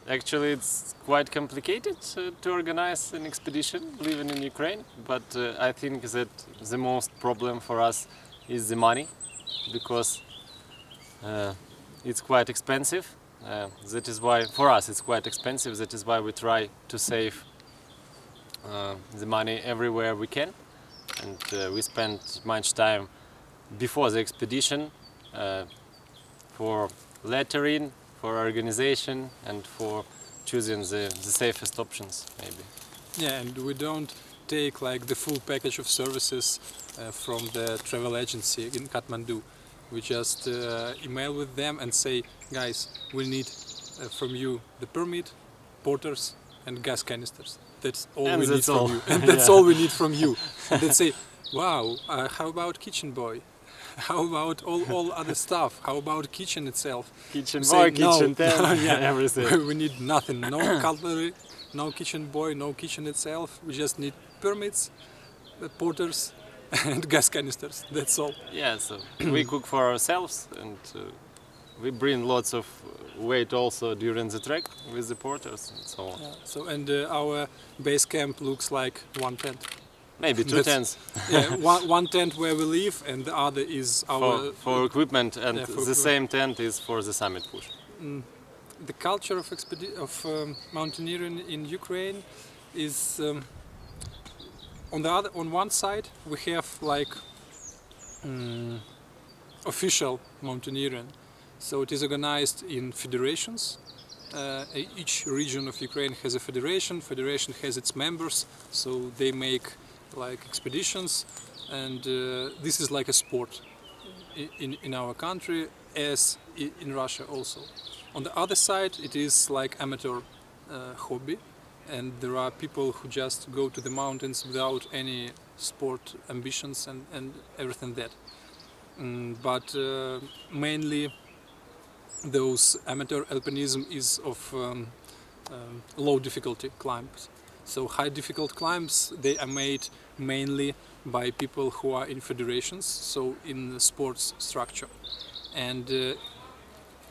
Actually, it's quite complicated to organize an expedition living in Ukraine, but I think that the most problem for us is the money, because it's quite expensive. That is why, for us, it's quite expensive. That is why we try to save the money everywhere we can, and we spend much time before the expedition for lettering, for organization, and for choosing the safest options, maybe. Yeah, and we don't take like the full package of services from the travel agency in Kathmandu. We just email with them and say, guys, we need from you the permit, porters, and gas canisters. That's all we need from you. And that's all we need from you. And they say, wow, how about kitchen boy? How about all other stuff? How about kitchen itself? Kitchen boy, kitchen tent, yeah, everything. We need nothing, no cutlery, no kitchen boy, no kitchen itself. We just need permits, porters, and gas canisters. That's all. Yeah, so we cook for ourselves, and we bring lots of weight also during the trek with the porters and so on. Yeah, so and our base camp looks like one tent. Maybe two tents. Yeah, one tent where we live, and the other is our for equipment, and for the same tent is for the summit push. The culture of mountaineering in Ukraine is on one side we have like official mountaineering, so it is organized in federations. Each region of Ukraine has a federation. Federation has its members, so they make like expeditions, and this is like a sport in our country, as in Russia also. On the other side, it is like amateur hobby, and there are people who just go to the mountains without any sport ambitions and everything that. But mainly those amateur alpinism is of low difficulty climbs. So high difficult climbs, they are made mainly by people who are in federations, so in the sports structure. And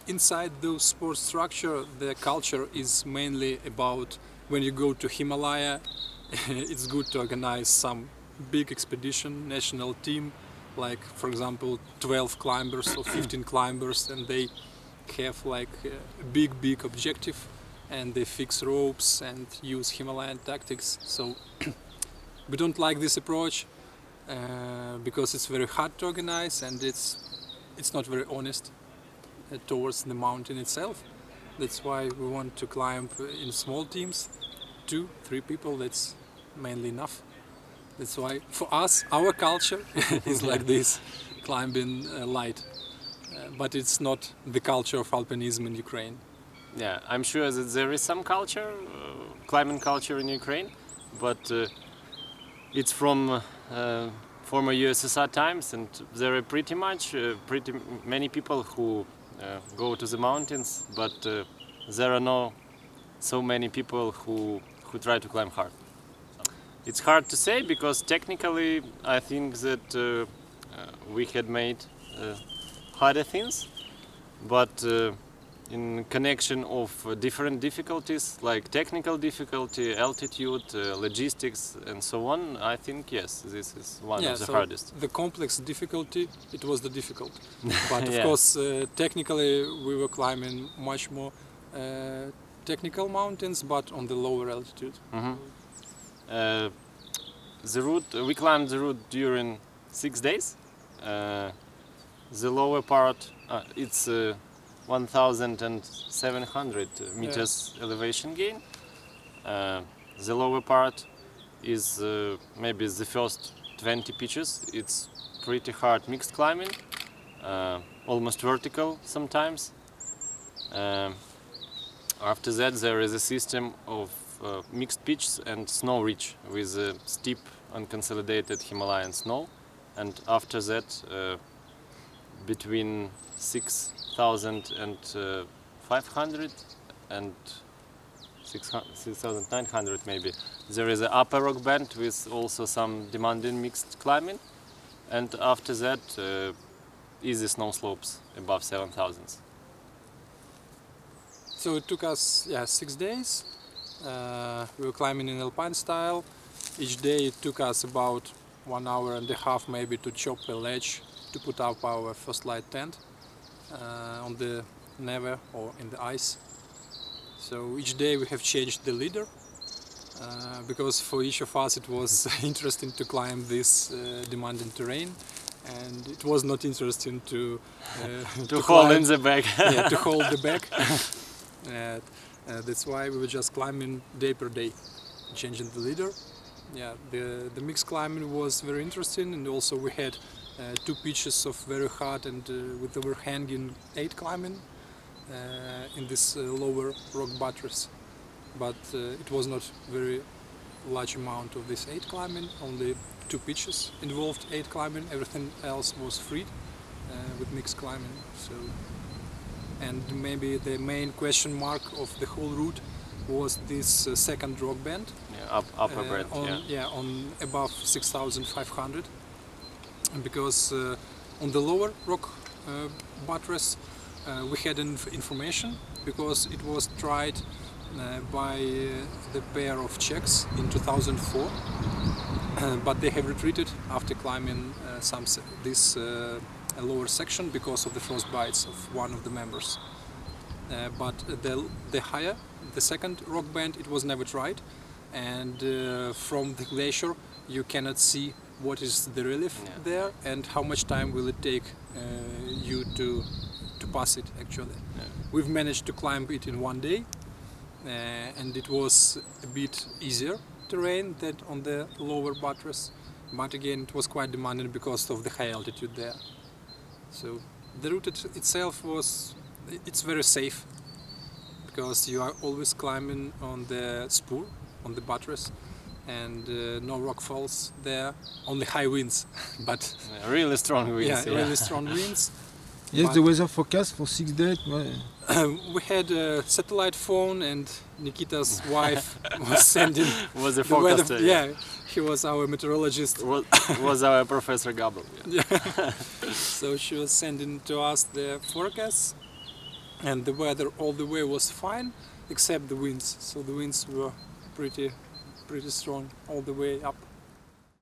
inside those sports structure, the culture is mainly about when you go to Himalaya, it's good to organize some big expedition, national team, like for example 12 climbers or 15 climbers, and they have like a big objective, and they fix ropes and use Himalayan tactics. So we don't like this approach because it's very hard to organize, and it's not very honest towards the mountain itself. That's why we want to climb in small teams, 2-3 people, that's mainly enough. That's why for us, our culture is like this, climbing light. But it's not the culture of alpinism in Ukraine. Yeah, I'm sure that there is some culture, climbing culture in Ukraine, but it's from former USSR times, and there are pretty many people who go to the mountains, but there are not so many people who try to climb hard. It's hard to say, because technically I think that we had made harder things, but in connection of different difficulties, like technical difficulty, altitude, logistics, and so on, I think yes, this is one of the hardest. The complex difficulty, it was the difficult. But of course, technically we were climbing much more technical mountains, but on the lower altitude. The route, we climbed the route during 6 days. The lower part, it's 1,700 meters elevation gain. The lower part is maybe the first 20 pitches. It's pretty hard mixed climbing, almost vertical sometimes. After that there is a system of mixed pitches and snow ridge with steep unconsolidated Himalayan snow, and after that between 6,500 and 6,900 maybe. There is an upper rock band with also some demanding mixed climbing, and after that easy snow slopes above 7,000. So So it took us 6 days. We were climbing in alpine style. Each day it took us about 1 hour and a half maybe to chop a ledge to put up our first light tent on the neve or in the ice. So each day we have changed the leader because for each of us it was interesting to climb this demanding terrain, and it was not interesting to hold in the back. To hold the back. That's why we were just climbing day per day, changing the leader. Yeah, the mixed climbing was very interesting, and also we had 2 pitches of very hard and with overhanging 8 climbing in this lower rock buttress. But it was not very large amount of this 8 climbing, only 2 pitches involved 8 climbing, everything else was free with mixed climbing. So, and maybe the main question mark of the whole route was this second rock band. Yeah, upper band. On above 6,500, because on the lower rock buttress we had information because it was tried by the pair of Czechs in 2004, but they have retreated after climbing this lower section because of the frost bites of one of the members. But the higher, the second rock band, it was never tried, and from the glacier you cannot see what is the relief there and how much time will it take you to pass it actually. We've managed to climb it in 1 day, and it was a bit easier terrain than on the lower buttress, but again it was quite demanding because of the high altitude there. So the route itself it's very safe because you are always climbing on the spur, on the buttress, and no rock falls there, only high winds, but really strong winds. Really strong winds. Yes, but the weather forecast for 6 days. we had a satellite phone, and Nikita's wife was sending Was a the weather. forecaster. Yeah, he was our meteorologist. Was our Professor Gabel. Yeah. So she was sending to us the forecasts, and the weather all the way was fine, except the winds. So the winds were pretty strong all the way up.